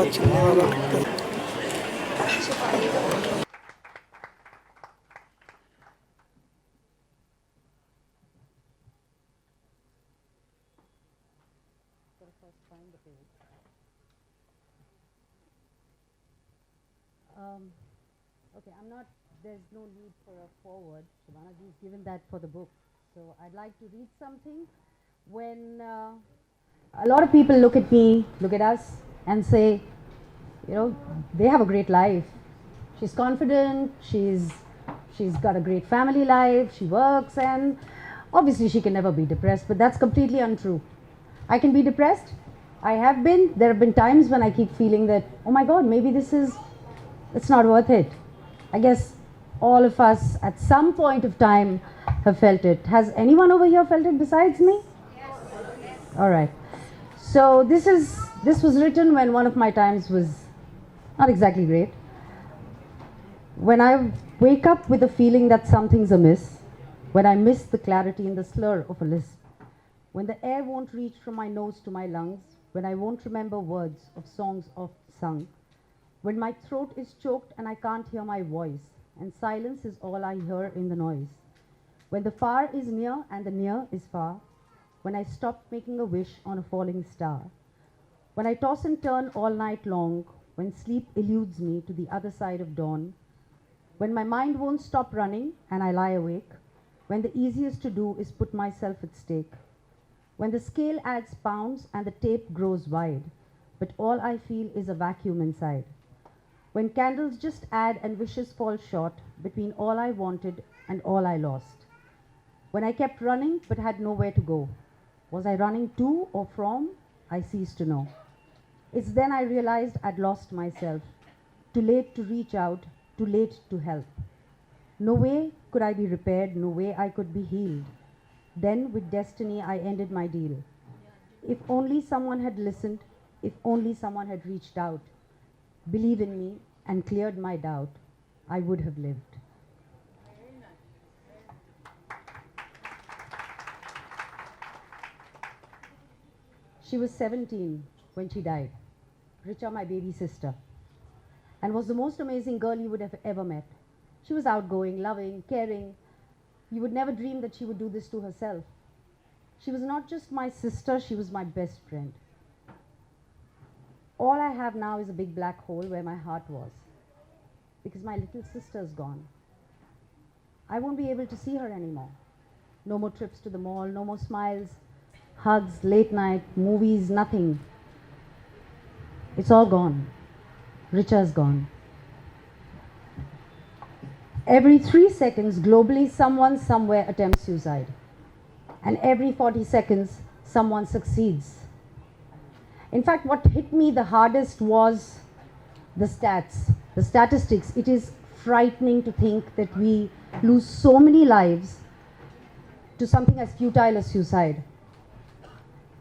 लंबा चलने वाला लगता है। Okay, there's no need for a forward. Shabana ji has given that for the book. So I'd like to read something. When a lot of people look at me, look at us, and say, you know, they have a great life. She's confident, she's got a great family life, she works, and obviously she can never be depressed, but that's completely untrue. I can be depressed. I have been. There have been times when I keep feeling that, oh my God, maybe it's not worth it. I guess all of us at some point of time have felt it. Has anyone over here felt it besides me? Yes. All right. So this was written when one of my times was not exactly great. When I wake up with a feeling that something's amiss, when I miss the clarity in the slur of a lisp, when the air won't reach from my nose to my lungs, when I won't remember words of songs oft sung, when my throat is choked and I can't hear my voice, and silence is all I hear in the noise, when the far is near and the near is far, when I stop making a wish on a falling star, when I toss and turn all night long, when sleep eludes me to the other side of dawn, when my mind won't stop running and I lie awake, when the easiest to do is put myself at stake, when the scale adds pounds and the tape grows wide, but all I feel is a vacuum inside, when candles just add and wishes fall short between all I wanted and all I lost, when I kept running but had nowhere to go, was I running to or from? I ceased to know. It's then I realized I'd lost myself, too late to reach out, too late to help. No way could I be repaired, no way I could be healed. Then with destiny I ended my deal. If only someone had listened, if only someone had reached out, believe in me and cleared my doubt, I would have lived. She was 17 when she died, Richa, my baby sister, and was the most amazing girl you would have ever met. She was outgoing, loving, caring. You would never dream that she would do this to herself. She was not just my sister, she was my best friend. All I have now is a big black hole where my heart was, because my little sister's gone. I won't be able to see her anymore. No more trips to the mall, no more smiles, hugs, late night, movies, nothing. It's all gone. Richa's gone. Every 3 seconds, globally, someone somewhere attempts suicide. And every 40 seconds, someone succeeds. In fact, what hit me the hardest was the stats, the statistics. It is frightening to think that we lose so many lives to something as futile as suicide.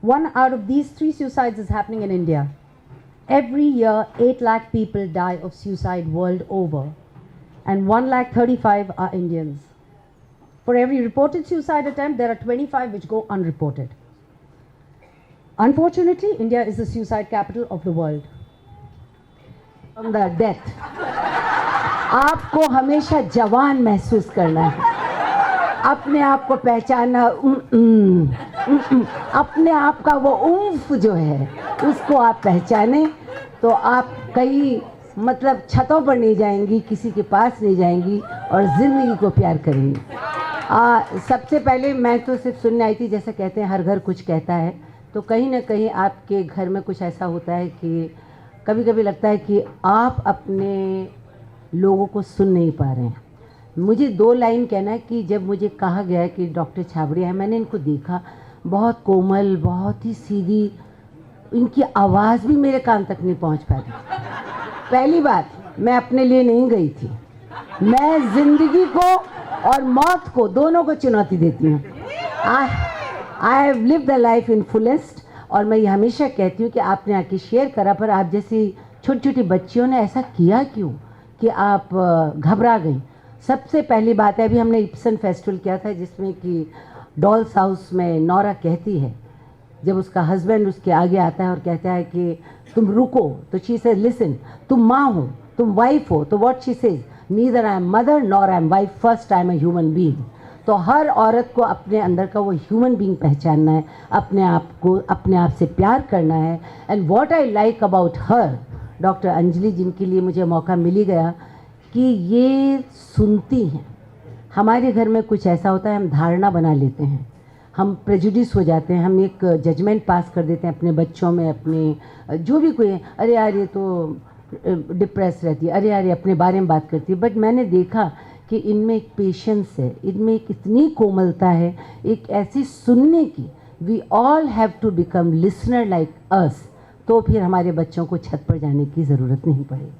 1 out of these 3 suicides is happening in India. Every year, 8 lakh people die of suicide world over, and 1,35,000 are Indians. For every reported suicide attempt, there are 25 which go unreported. Unfortunately, India is the suicide capital of the world. From the death, आपको हमेशा जवान महसूस करना है, अपने आप को पहचानना, अपने आप का वो ऊंफ जो है उसको आप पहचाने, तो आप कई मतलब छतों पर नहीं जाएंगी, किसी के पास नहीं जाएंगी और ज़िंदगी को प्यार करेंगी। सबसे पहले मैं तो सिर्फ सुनने आई थी, जैसे कहते हैं हर घर कुछ कहता है, तो कहीं ना कहीं आपके घर में कुछ ऐसा होता है कि कभी कभी लगता है कि आप अपने लोगों को सुन नहीं पा रहे हैं। मुझे 2 लाइन कहना है कि जब मुझे कहा गया कि डॉक्टर छाबड़िया है, मैंने इनको देखा, बहुत कोमल, बहुत ही सीधी, इनकी आवाज़ भी मेरे कान तक नहीं पहुंच पाती। पहली बात, मैं अपने लिए नहीं गई थी, मैं ज़िंदगी को और मौत को, दोनों को चुनौती देती हूँ। I have lived the life in fullest, और मैं ये हमेशा कहती हूँ कि आपने आके शेयर करा, पर आप जैसी छोटी छोटी बच्चियों ने ऐसा किया क्यों कि आप घबरा गई। सबसे पहली बात है, अभी हमने इप्सन फेस्टिवल किया था जिसमें कि डॉल्स हाउस में नौरा कहती है जब उसका हस्बैंड उसके आगे आता है और कहता है कि तुम रुको, तो शी से लिसन, तुम माँ हो, तुम वाइफ हो, तो what she says, neither I am mother nor I am wife, first I am a human being. तो हर औरत को अपने अंदर का वो ह्यूमन बीइंग पहचानना है, अपने आप को अपने आप से प्यार करना है। And what I like about her, doctor Anjali जिनके लिए मुझे मौका मिल ही गया, कि ये सुनती हैं। हमारे घर में कुछ ऐसा होता है, हम धारणा बना लेते हैं, हम प्रेजुडिस हो जाते हैं, हम एक जजमेंट पास कर देते हैं अपने बच्चों में, अपने जो भी कोई, अरे यार ये तो डिप्रेस रहती है, अरे यार ये अपने बारे में बात करती है। बट मैंने देखा कि इनमें एक पेशेंस है, इनमें एक इतनी कोमलता है, एक ऐसी सुनने की, we all have to become listener like us, तो फिर हमारे बच्चों को छत पर जाने की ज़रूरत नहीं पड़ेगी।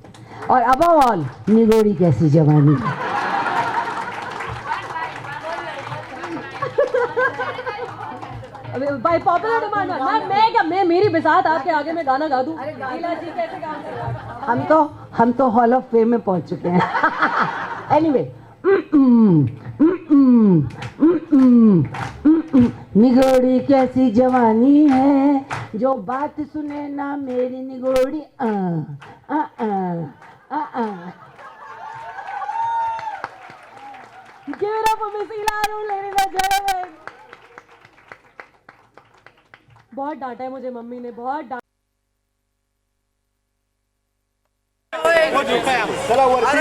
और अबव ऑल, निगोड़ी कैसी जवानी है। बाय पॉपुलर डिमांड मैं क्या, मैं मेरी बिसात आपके आगे में गाना गा दूं? हम तो हॉल ऑफ फेम में पहुंच चुके हैं। एनीवे, निगोड़ी कैसी जवानी है, जो बात सुने ना मेरी निगोड़ी। Give it up for Miss Ilaru, ladies and gentlemen. बहुत डांटा है मुझे मम्मी ने, बहुत डांटा। चला वरती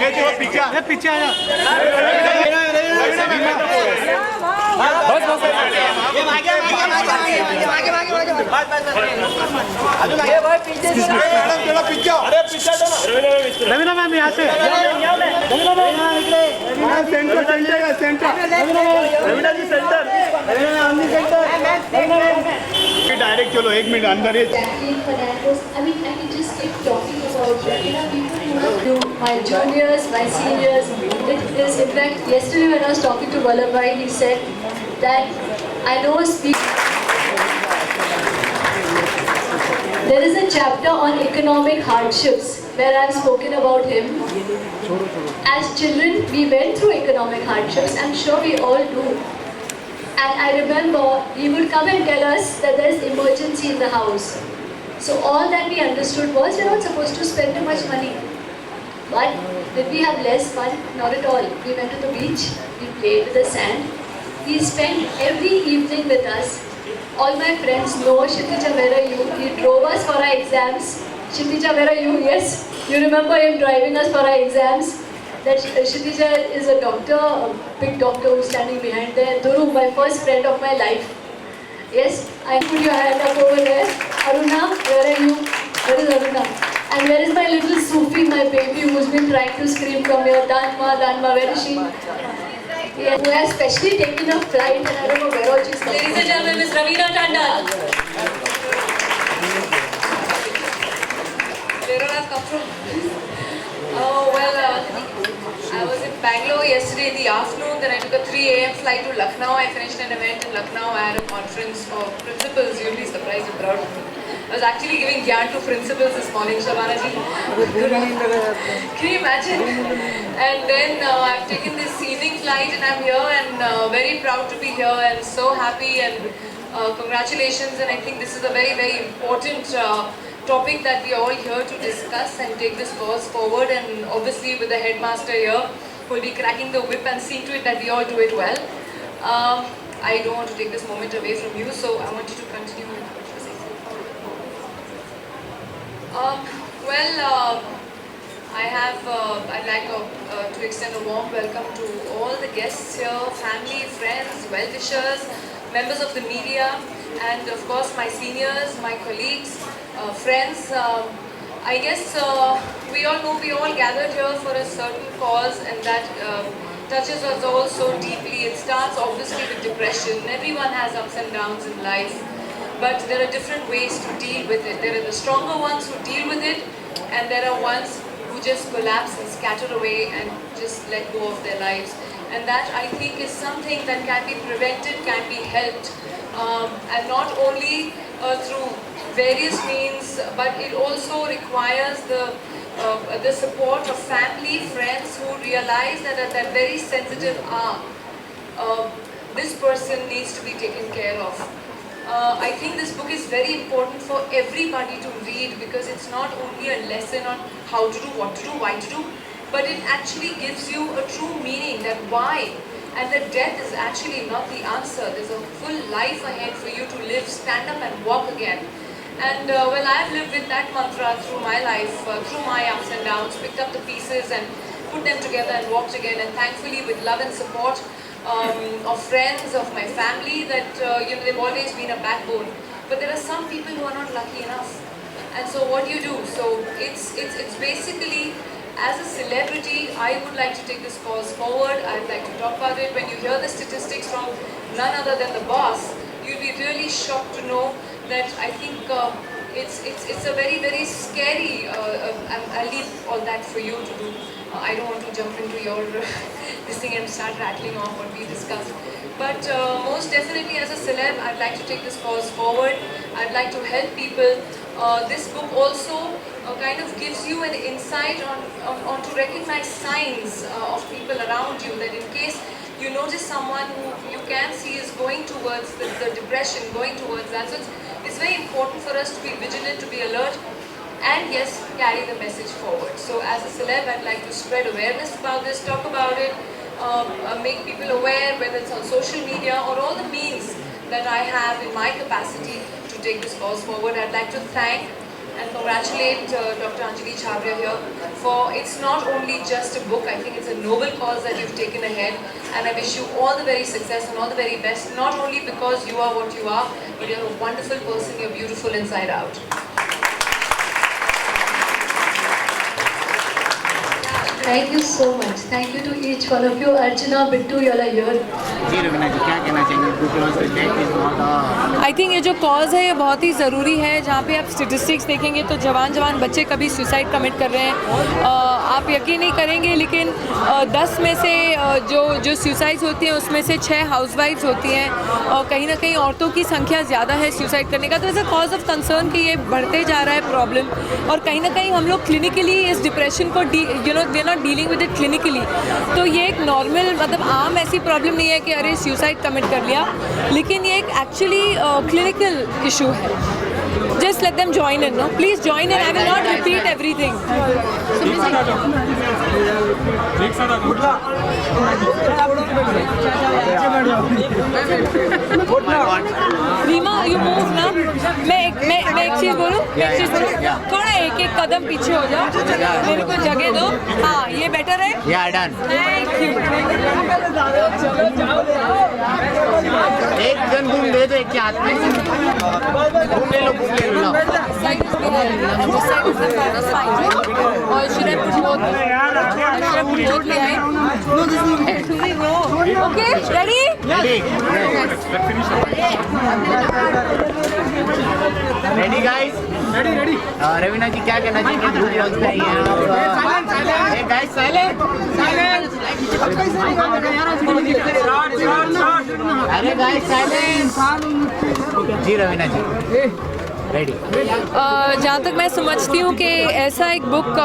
चला पीछे पीछे आया रवीना मैम यहाँ से सेंटर रवीना जी सेंटर डायरेक्ट चलो 1 मिनट अंदर ही I mean, I can just keep talking about people who have to my juniors, my seniors. It is, in fact, yesterday when I was talking to Vallabhbhai, he said that I know there is a chapter on economic hardships where I have spoken about him. As children, we went through economic hardships. I'm sure we all do. And I remember he would come and tell us that there is emergency in the house. So all that we understood was we are not supposed to spend too much money. But did we have less fun? Not at all. We went to the beach, we played with the sand. He spent every evening with us. All my friends know Kshitija, where are you? He drove us for our exams. Kshitija, where are you? Yes, you remember him driving us for our exams. That Kshitija is a doctor, a big doctor who's standing behind there. Duru, my first friend of my life. Yes, I put your hand up over there. Aruna, where are you? Where is Aruna? And where is my little Sufi, my baby, who's been trying to scream from here? Danma, Danma, where is she? Yes, who has specially taken a flight and I don't know where all she's come. Ladies and gentlemen, Miss Raveena Tandon. Where all I've come from? Oh, well, I was in Bangalore yesterday in the afternoon, then I took a 3 a.m. flight to Lucknow. I finished an event in Lucknow. I had a conference for principals. You'll be surprised and proud of me. I was actually giving gyan to principals this morning, Shabana ji. Can you imagine? And then I've taken this evening flight and I'm here and very proud to be here and so happy and congratulations. And I think this is a very, very important topic that we are all here to discuss and take this cause forward, and obviously with the headmaster here who will be cracking the whip and seeing to it that we all do it well. I don't want to take this moment away from you, so I want you to continue. I'd like to extend a warm welcome to all the guests here, family, friends, well-wishers, members of the media, and of course my seniors, my colleagues, friends. I guess we all know we all gathered here for a certain cause, and that touches us all so deeply. It starts obviously with depression. Everyone has ups and downs in life, but there are different ways to deal with it. There are the stronger ones who deal with it, and there are ones who just collapse and scatter away and just let go of their lives. And that, I think, is something that can be prevented, can be helped, and not only through various means, but it also requires the support of family, friends who realize that at that very sensitive hour, this person needs to be taken care of. I think this book is very important for everybody to read because it's not only a lesson on how to do, what to do, why to do, but it actually gives you a true meaning that why, and that death is actually not the answer. There's a full life ahead for you to live, stand up and walk again. And well, I've lived with that mantra through my life, through my ups and downs, picked up the pieces and put them together and walked again. And thankfully, with love and support of friends, of my family, that you know, they've always been a backbone. But there are some people who are not lucky enough. And so what do you do? So it's basically, as a celebrity, I would like to take this cause forward. I'd like to talk about it. When you hear the statistics from none other than the boss, you'll be really shocked to know that I think it's a very, very scary, I'll leave all that for you to do. I don't want to jump into your this thing and start rattling off what we discussed. But most definitely as a celeb, I'd like to take this cause forward. I'd like to help people. This book also kind of gives you an insight on to recognize signs of people around you, that in case you notice someone who you can see is going towards the depression, going towards that. So it's very important for us to be vigilant, to be alert, and yes, carry the message forward. So as a celeb, I'd like to spread awareness about this, talk about it, make people aware, whether it's on social media or all the means that I have in my capacity to take this cause forward. I'd like to thank and congratulate Dr. Anjali Chhabria here for, it's not only just a book, I think it's a noble cause that you've taken ahead, and I wish you all the very success and all the very best, not only because you are what you are, but you're a wonderful person, you're beautiful inside out. Thank you so much. Thank you to each one of you. Archana, Bittu, you all are here. I think ये जो cause है ये बहुत ही ज़रूरी है. जहाँ पे आप स्टेटिस्टिक्स देखेंगे तो जवान बच्चे कभी सुसाइड कमिट कर रहे हैं. आप यकीन नहीं करेंगे, लेकिन 10 में से जो सुसाइड्स होती हैं उसमें से 6 हाउसवाइफ्स होती हैं, और कहीं ना कहीं औरतों की संख्या ज़्यादा है सुसाइड करने का. तो as a cause of concern कि ये बढ़ते जा रहा है प्रॉब्लम, और कहीं ना कहीं हम लोग क्लिनिकली इस डिप्रेशन को we are not dealing with it clinically. तो ये एक नॉर्मल, मतलब आम ऐसी प्रॉब्लम नहीं है कि अरे सुसाइड कमिट कर लिया, लेकिन ये एक एक्चुअली क्लिनिकल इशू है. Just let them join in, no? Please join in. I will not repeat everything. Reema, you move ना. मैं एक चीज़ बोलूँ. थोड़ा एक कदम पीछे हो जाओ. मेरे को जगह दो. हाँ, ये बेटर है. Yeah, done. Thank you. एक जन घूम दे दो एक के हाथ में. घूम ले लो. Side is behind, and this side is the front. That's fine, right? Or should I put both? Should I put both behind? No, this is okay. Do we go? Okay, ready? Ready guys? Ready. Raveena जी क्या कहना चाहेंगे group launch पे है? Hey guys, silent. अरे guys, silent. जी रवीना जी. Ready. जहाँ तक मैं समझती हूँ कि ऐसा एक बुक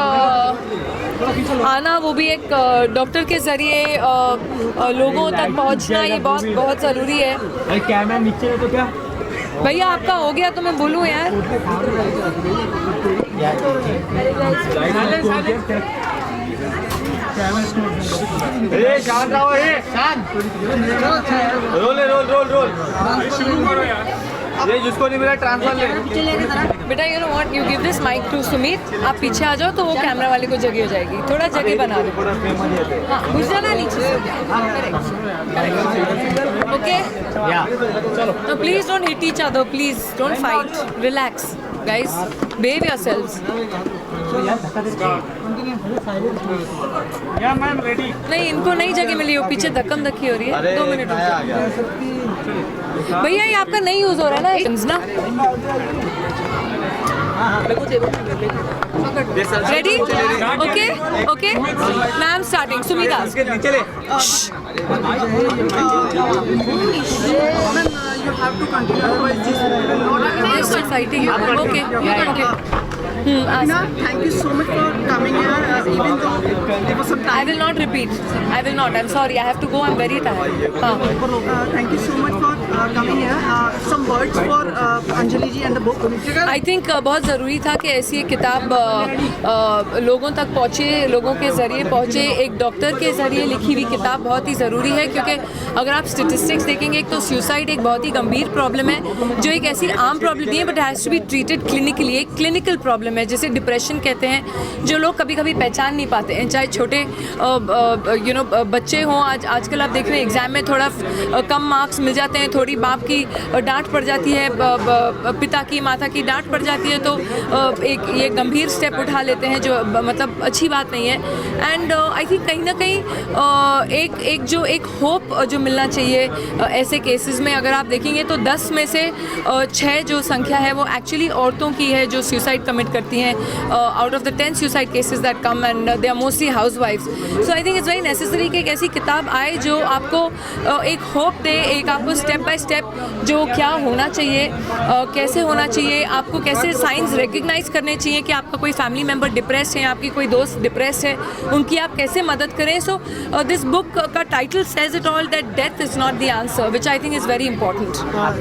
आना, वो भी एक डॉक्टर के ज़रिए लोगों तक पहुँचना, ये बहुत ज़रूरी है. कैमरा नीचे है तो क्या भैया आपका हो गया तो मैं बोलूँ यार. शांत रहो. शांत. रोल. शुरू करो यार. ये जिसको नहीं मिला ट्रांसफर ले. बेटा you know what, you give this mike to Sumit. आप पीछे आ जाओ तो वो कैमरा वाले को जगह हो जाएगी. थोड़ा जगह बना दो. हाँ, घुस जाना नीचे. ओके. तो please don't hit each other. Please don't fight. Relax guys. Behave yourselves. या मैम रेडी. नहीं, इनको नई जगह मिली. वो पीछे धक्कम धक्की हो रही है. 2 मिनट भैया, ये आपका नहीं यूज हो रहा है ना. Ready? Okay. Ma'am starting. Sumita. You have to continue, otherwise this fighting. Okay. Ravina, thank you so much for coming here. Even though there was some I time. will not repeat. I will not. I'm sorry. I have to go. I'm very tired. Thank you so much for coming here. Some words for Anjali ji and the book. I think बहुत ज़रूरी था कि ऐसी एक किताब लोगों तक पहुँचे, लोगों के ज़रिए पहुँचे। एक डॉक्टर के ज़रिए लिखी हुई किताब बहुत ही ज़रूरी है, क्योंकि अगर आप स्टेटिस्टिक्स देखेंगे तो सुसाइड एक बहुत ही गंभीर प्रॉब्लम है, जो एक ऐसी आम प्रॉब्लम नहीं है, but has to be treated clinically. एक क्लिनिकल प्रॉब्लम है जिसे डिप्रेशन कहते हैं, जो लोग कभी कभी पहचान नहीं पाते हैं, चाहे छोटे बच्चे हों। आजकल आप देख रहे हैं एग्ज़ाम में थोड़ा कम मार्क्स मिल जाते हैं, थोड़ी बाप की डांट पड़ जाती है, पिता की माता की डांट पड़ जाती है, तो एक ये गंभीर स्टेप उठा लेते हैं, जो मतलब अच्छी बात नहीं है। एंड आई थिंक कहीं ना कहीं एक होप जो मिलना चाहिए ऐसे केसेस में। अगर आप देखेंगे तो 10 में से 6 जो संख्या है वो एक्चुअली औरतों की है जो सुसाइड कमिट करती हैं। Out of the 10 suicide cases that come, and they are mostly हाउसवाइफ्स। So I think it's very necessary कि एक ऐसी किताब आए जो आपको एक होप दे, एक आपको स्टेप बाय स्टेप जो क्या होना चाहिए, कैसे होना चाहिए, आपको कैसे साइंस रिकग्नाइज करने चाहिए कि आपका कोई फैमिली मेम्बर डिप्रेस है, आपकी कोई दोस्त डिप्रेस है, उनकी आप कैसे मदद करें। सो दिस बुक का title says it all, that death is not the answer, which I think is very important.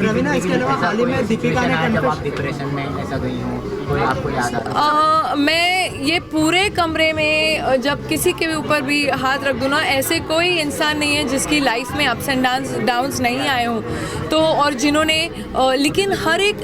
Raveena, इसके अलावा हाल ही में दीपिका ने जब आप डिप्रेशन में ऐसा गई हो, कोई आपको याद आता? मैं ये पूरे कमरे में जब किसी के ऊपर भी हाथ रख दूँ ना, ऐसे कोई इंसान नहीं है जिसकी लाइफ में अप्स एंड डाउन्स नहीं आए हों, तो और जिन्होंने लेकिन हर एक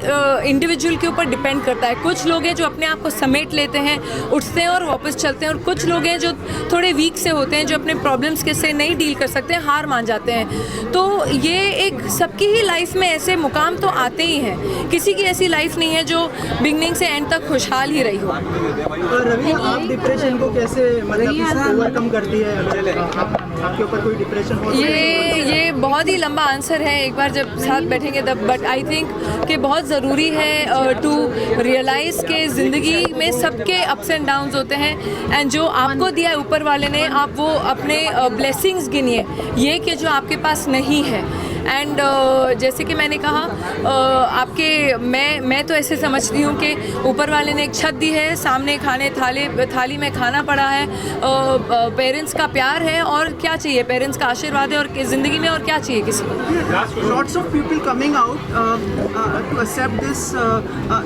इंडिविजुअल के ऊपर डिपेंड करता है। कुछ लोग हैं जो अपने आप को समेट लेते हैं, उठते हैं और वापस चलते हैं, और कुछ लोग हैं जो थोड़े वीक से होते हैं, जो अपने प्रॉब्लम्स के से नहीं डील कर सकते हैं, हार मान जाते हैं। तो ये एक सबकी ही लाइफ में ऐसे मुकाम तो आते ही हैं, किसी की ऐसी लाइफ नहीं है जो बिगनिंग से एंड तक खुशहाल ही रही हो। रवीना, आप डिप्रेशन को कैसे मतलब ओवरकम करती है? आपके ऊपर कोई डिप्रेशन हो? ये बहुत ही लंबा आंसर है, एक बार जब साथ बैठेंगे तब। बट आई थिंक कि बहुत ज़रूरी है टू रियलाइज़ के ज़िंदगी में सबके अप्स एंड डाउन्स होते हैं, एंड जो आपको दिया है ऊपर वाले ने, आप वो अपने ब्लेसिंग्स गिनिए, ये कि जो आपके पास नहीं है। एंड जैसे कि मैंने कहा, मैं तो ऐसे समझती हूँ कि ऊपर वाले ने एक छत दी है, सामने थाली में खाना पड़ा है, पेरेंट्स का प्यार है, और क्या चाहिए? पेरेंट्स का आशीर्वाद है, और ज़िंदगी में और क्या चाहिए किसी को? Lots of people coming out to accept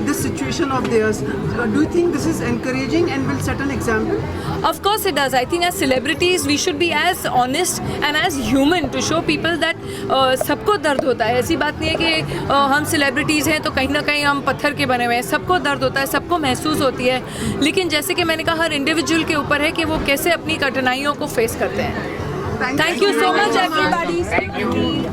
this situation of theirs. Do you think this is encouraging and will set an example? Of course it does. I think as celebrities we should be as honest and as human to show people that सबको दर्द होता है। ऐसी बात नहीं है कि हम सेलिब्रिटीज़ हैं तो कहीं ना कहीं हम पत्थर के बने हुए हैं। सबको दर्द होता है, सबको महसूस होती है, लेकिन जैसे कि मैंने कहा, हर इंडिविजुअल के ऊपर है कि वो कैसे अपनी कठिनाइयों को फेस करते हैं। Thank you so much everybody.